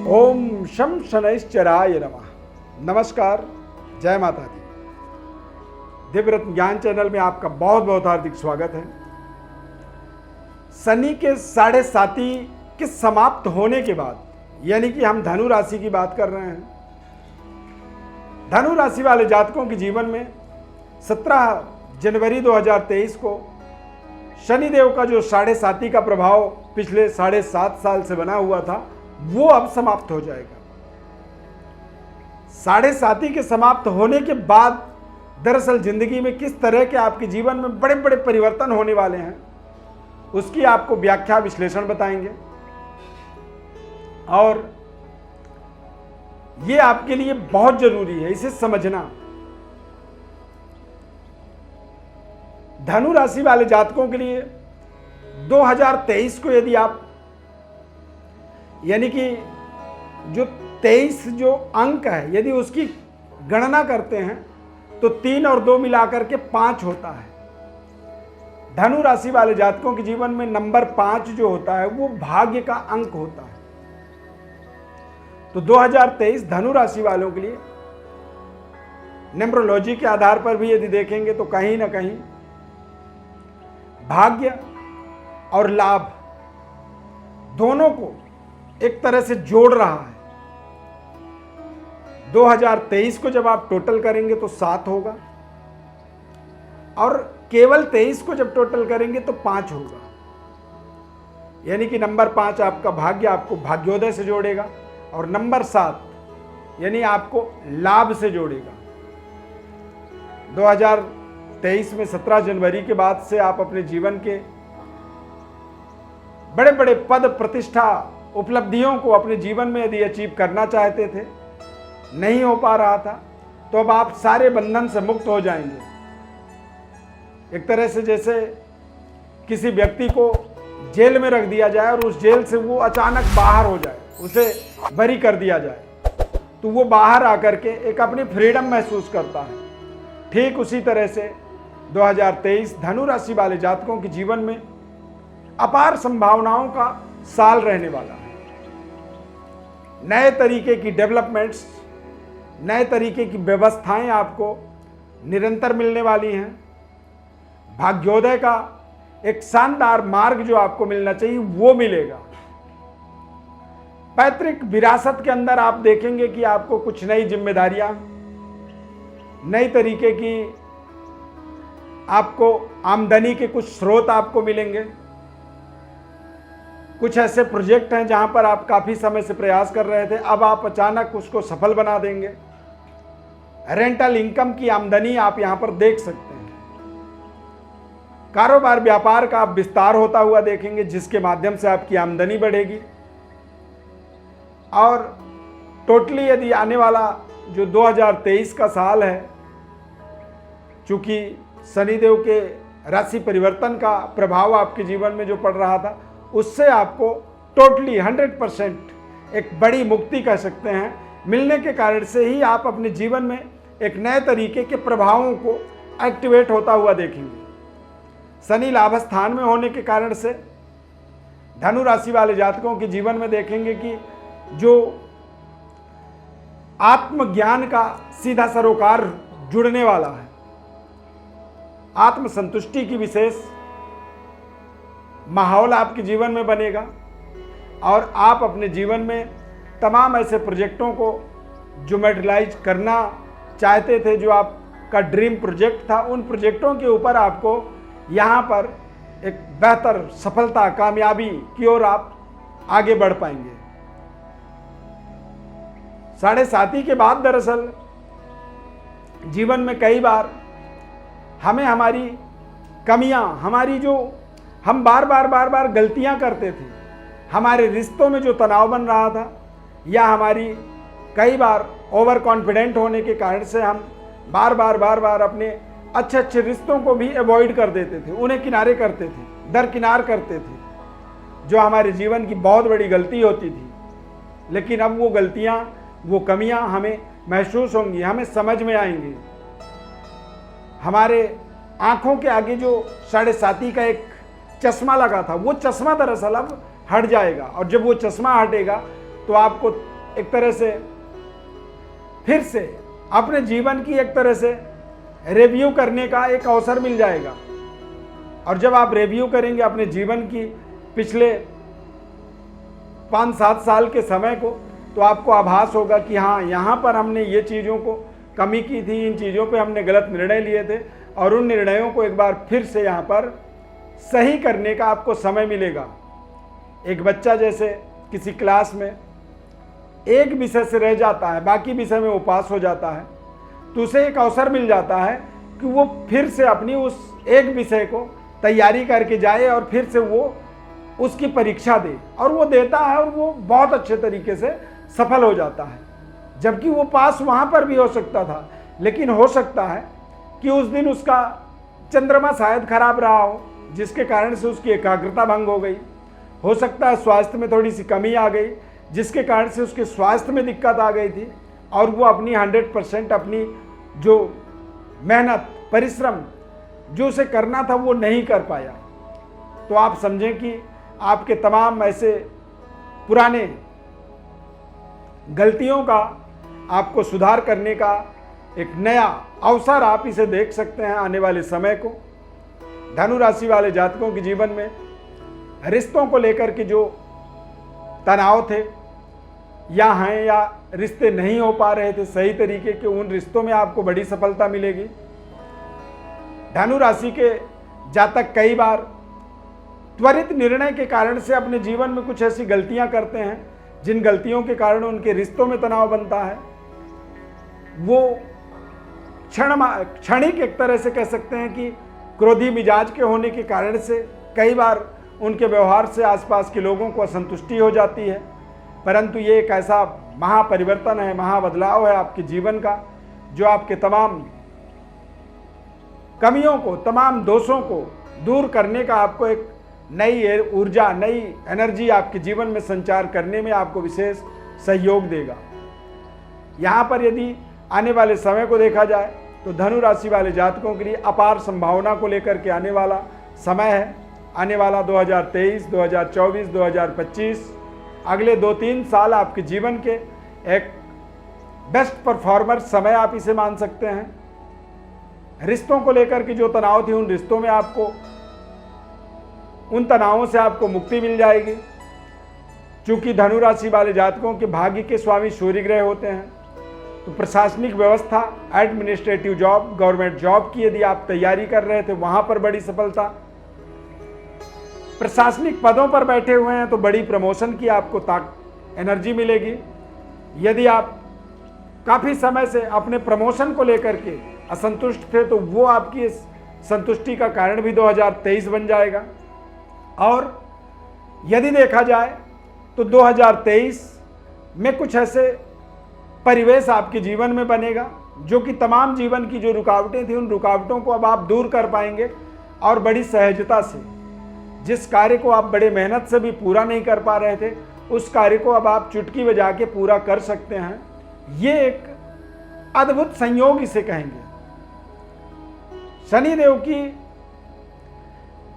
ओम शम शनैश्चराय नमः। नमस्कार, जय माता दी। दिव्यरत्न ज्ञान चैनल में आपका बहुत बहुत हार्दिक स्वागत है। शनि के 7.5 के समाप्त होने के बाद, यानी कि हम धनु राशि की बात कर रहे हैं। धनु राशि वाले जातकों के जीवन में 17 जनवरी 2023 को शनिदेव का जो 7.5 का प्रभाव पिछले 7.5 साल से बना हुआ था, वो अब समाप्त हो जाएगा। 7.5 के समाप्त होने के बाद दरअसल जिंदगी में किस तरह के आपके जीवन में बड़े बड़े परिवर्तन होने वाले हैं, उसकी आपको व्याख्या विश्लेषण बताएंगे। और ये आपके लिए बहुत जरूरी है, इसे समझना। धनु राशि वाले जातकों के लिए 2023 को यदि आप, यानी कि जो 23 जो अंक है, यदि उसकी गणना करते हैं तो 3 और 2 मिलाकर के 5 होता है। धनु राशि वाले जातकों के जीवन में नंबर 5 जो होता है वो भाग्य का अंक होता है। तो 2023 धनु राशि वालों के लिए न्यूमरोलॉजी के आधार पर भी यदि देखेंगे तो कहीं ना कहीं भाग्य और लाभ दोनों को एक तरह से जोड़ रहा है। 2023 को जब आप टोटल करेंगे तो 7 होगा, और केवल 23 को जब टोटल करेंगे तो 5 होगा। यानी कि नंबर 5 आपका भाग्य आपको भाग्योदय से जोड़ेगा, और नंबर 7 यानी आपको लाभ से जोड़ेगा। 2023 में 17 जनवरी के बाद से आप अपने जीवन के बड़े बड़े पद प्रतिष्ठा उपलब्धियों को अपने जीवन में यदि अचीव करना चाहते थे, नहीं हो पा रहा था, तो अब आप सारे बंधन से मुक्त हो जाएंगे। एक तरह से जैसे किसी व्यक्ति को जेल में रख दिया जाए और उस जेल से वो अचानक बाहर हो जाए, उसे बरी कर दिया जाए, तो वो बाहर आकर के एक अपनी फ्रीडम महसूस करता है। ठीक उसी तरह से 2023 धनु राशि वाले जातकों के जीवन में अपार संभावनाओं का साल रहने वाला है। नए तरीके की डेवलपमेंट्स, नए तरीके की व्यवस्थाएं आपको निरंतर मिलने वाली हैं। भाग्योदय का एक शानदार मार्ग जो आपको मिलना चाहिए वो मिलेगा। पैतृक विरासत के अंदर आप देखेंगे कि आपको कुछ नई जिम्मेदारियां, नई तरीके की आपको आमदनी के कुछ स्रोत आपको मिलेंगे। कुछ ऐसे प्रोजेक्ट हैं जहां पर आप काफी समय से प्रयास कर रहे थे, अब आप अचानक उसको सफल बना देंगे। रेंटल इनकम की आमदनी आप यहां पर देख सकते हैं। कारोबार व्यापार का आप विस्तार होता हुआ देखेंगे, जिसके माध्यम से आपकी आमदनी बढ़ेगी। और टोटली यदि आने वाला जो 2023 का साल है, चूंकि शनिदेव के राशि परिवर्तन का प्रभाव आपके जीवन में जो पड़ रहा था, उससे आपको टोटली 100% एक बड़ी मुक्ति कह सकते हैं मिलने के कारण से ही आप अपने जीवन में एक नए तरीके के प्रभावों को एक्टिवेट होता हुआ देखेंगे। शनि लाभ स्थान में होने के कारण से धनु राशि वाले जातकों के जीवन में देखेंगे कि जो आत्मज्ञान का सीधा सरोकार जुड़ने वाला है, आत्मसंतुष्टि की विशेष माहौल आपके जीवन में बनेगा, और आप अपने जीवन में तमाम ऐसे प्रोजेक्टों को जो मेटेरियलाइज करना चाहते थे, जो आपका ड्रीम प्रोजेक्ट था, उन प्रोजेक्टों के ऊपर आपको यहाँ पर एक बेहतर सफलता, कामयाबी की ओर आप आगे बढ़ पाएंगे। 7.5 के बाद दरअसल जीवन में कई बार हमें हमारी कमियां, हमारी जो हम बार बार गलतियां करते थे, हमारे रिश्तों में जो तनाव बन रहा था, या हमारी कई बार ओवर कॉन्फिडेंट होने के कारण से हम बार बार अपने अच्छे रिश्तों को भी अवॉइड कर देते थे, उन्हें किनारे करते थे, दरकिनार करते थे, जो हमारे जीवन की बहुत बड़ी गलती होती थी। लेकिन अब वो गलतियां, वो कमियां हमें महसूस होंगी, हमें समझ में आएंगी। हमारे आंखों के आगे जो 7.5 का एक चश्मा लगा था, वो चश्मा दरअसल अब हट जाएगा, और जब वो चश्मा हटेगा तो आपको एक तरह से फिर से अपने जीवन की एक तरह से रिव्यू करने का एक अवसर मिल जाएगा। और जब आप रिव्यू करेंगे अपने जीवन की पिछले 5-7 साल के समय को, तो आपको आभास होगा कि हाँ, यहाँ पर हमने ये चीज़ों को कमी की थी, इन चीज़ों पे हमने गलत निर्णय लिए थे, और उन निर्णयों को एक बार फिर से यहाँ पर सही करने का आपको समय मिलेगा। एक बच्चा जैसे किसी क्लास में एक विषय से रह जाता है, बाकी विषय में वो पास हो जाता है, तो उसे एक अवसर मिल जाता है कि वो फिर से अपनी उस एक विषय को तैयारी करके जाए और फिर से वो उसकी परीक्षा दे, और वो देता है और वो बहुत अच्छे तरीके से सफल हो जाता है। जबकि वो पास वहाँ पर भी हो सकता था, लेकिन हो सकता है कि उस दिन उसका चंद्रमा शायद खराब रहा हो, जिसके कारण से उसकी एकाग्रता भंग हो गई। हो सकता है स्वास्थ्य में थोड़ी सी कमी आ गई, जिसके कारण से उसके स्वास्थ्य में दिक्कत आ गई थी, और वो अपनी 100% अपनी जो मेहनत परिश्रम जो उसे करना था वो नहीं कर पाया। तो आप समझें कि आपके तमाम ऐसे पुराने गलतियों का आपको सुधार करने का एक नया अवसर आप इसे देख सकते हैं आने वाले समय को। धनु राशि वाले जातकों के जीवन में रिश्तों को लेकर के जो तनाव थे या हैं, या रिश्ते नहीं हो पा रहे थे सही तरीके के, उन रिश्तों में आपको बड़ी सफलता मिलेगी। धनु राशि के जातक कई बार त्वरित निर्णय के कारण से अपने जीवन में कुछ ऐसी गलतियां करते हैं जिन गलतियों के कारण उनके रिश्तों में तनाव बनता है। वो क्षणिक एक तरह से कह सकते हैं कि क्रोधी मिजाज के होने के कारण से कई बार उनके व्यवहार से आसपास के लोगों को असंतुष्टि हो जाती है। परंतु ये एक ऐसा महापरिवर्तन है, महाबदलाव है आपके जीवन का, जो आपके तमाम कमियों को, तमाम दोषों को दूर करने का आपको एक नई ऊर्जा, नई एनर्जी आपके जीवन में संचार करने में आपको विशेष सहयोग देगा। यहाँ पर यदि आने वाले समय को देखा जाए तो धनु राशि वाले जातकों के लिए अपार संभावना को लेकर के आने वाला समय है। आने वाला 2023, 2024, 2025 अगले 2-3 साल आपके जीवन के एक बेस्ट परफॉर्मर समय आप इसे मान सकते हैं। रिश्तों को लेकर के जो तनाव थी, उन रिश्तों में आपको, उन तनावों से आपको मुक्ति मिल जाएगी। चूंकि धनु राशि वाले जातकों के भाग्य के स्वामी सूर्य ग्रह होते हैं, तो प्रशासनिक व्यवस्था, एडमिनिस्ट्रेटिव जॉब, गवर्नमेंट जॉब की यदि आप तैयारी कर रहे थे, वहां पर बड़ी सफलता। प्रशासनिक पदों पर बैठे हुए हैं तो बड़ी प्रमोशन की आपको एनर्जी मिलेगी। यदि आप काफ़ी समय से अपने प्रमोशन को लेकर के असंतुष्ट थे तो वो आपकी इस संतुष्टि का कारण भी 2023 बन जाएगा। और यदि देखा जाए तो 2023 में कुछ ऐसे परिवेश आपके जीवन में बनेगा जो कि तमाम जीवन की जो रुकावटें थी, उन रुकावटों को अब आप दूर कर पाएंगे, और बड़ी सहजता से जिस कार्य को आप बड़े मेहनत से भी पूरा नहीं कर पा रहे थे, उस कार्य को अब आप चुटकी बजा के पूरा कर सकते हैं। ये एक अद्भुत संयोग इसे कहेंगे। शनिदेव की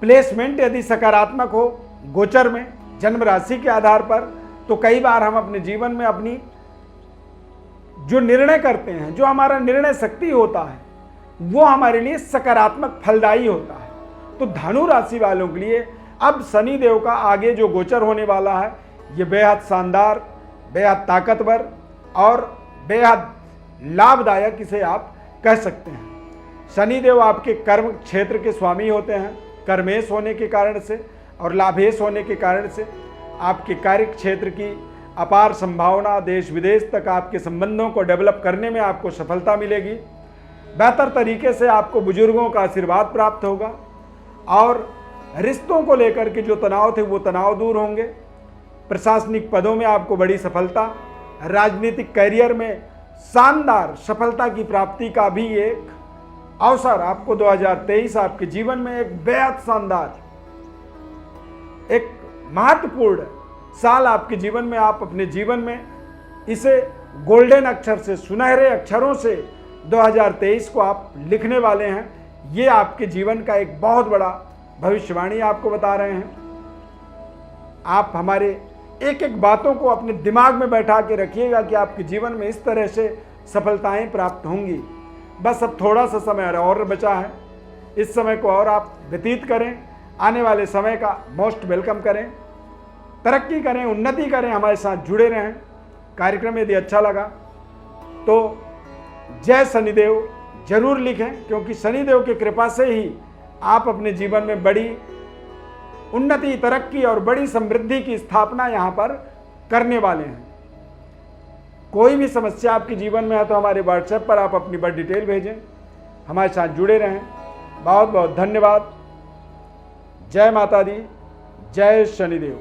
प्लेसमेंट यदि सकारात्मक हो गोचर में, जन्म राशि के आधार पर, तो कई बार हम अपने जीवन में अपनी जो निर्णय करते हैं, जो हमारा निर्णय शक्ति होता है, वो हमारे लिए सकारात्मक फलदायी होता है। तो धनु राशि वालों के लिए अब शनि देव का आगे जो गोचर होने वाला है, ये बेहद शानदार, बेहद ताकतवर और बेहद लाभदायक इसे आप कह सकते हैं। शनि देव आपके कर्म क्षेत्र के स्वामी होते हैं। कर्मेश होने के कारण से और लाभेश होने के कारण से आपके कार्य क्षेत्र की अपार संभावना, देश विदेश तक आपके संबंधों को डेवलप करने में आपको सफलता मिलेगी। बेहतर तरीके से आपको बुजुर्गों का आशीर्वाद प्राप्त होगा, और रिश्तों को लेकर के जो तनाव थे वो तनाव दूर होंगे। प्रशासनिक पदों में आपको बड़ी सफलता, राजनीतिक करियर में शानदार सफलता की प्राप्ति का भी एक अवसर आपको 2023 आपके जीवन में एक बेहद शानदार, एक महत्वपूर्ण साल आपके जीवन में, आप अपने जीवन में इसे गोल्डन अक्षर से, सुनहरे अक्षरों से 2023 को आप लिखने वाले हैं। ये आपके जीवन का एक बहुत बड़ा भविष्यवाणी आपको बता रहे हैं। आप हमारे एक एक बातों को अपने दिमाग में बैठा के रखिएगा कि आपके जीवन में इस तरह से सफलताएं प्राप्त होंगी। बस अब थोड़ा सा समय और बचा है, इस समय को और आप व्यतीत करें, आने वाले समय का मोस्ट वेलकम करें, तरक्की करें, उन्नति करें, हमारे साथ जुड़े रहें। कार्यक्रम यदि अच्छा लगा तो जय शनिदेव जरूर लिखें, क्योंकि शनिदेव की कृपा से ही आप अपने जीवन में बड़ी उन्नति, तरक्की और बड़ी समृद्धि की स्थापना यहाँ पर करने वाले हैं। कोई भी समस्या आपके जीवन में है तो हमारे व्हाट्सएप पर आप अपनी बड़ी डिटेल भेजें, हमारे साथ जुड़े रहें। बहुत बहुत धन्यवाद। जय माता दी, जय शनिदेव।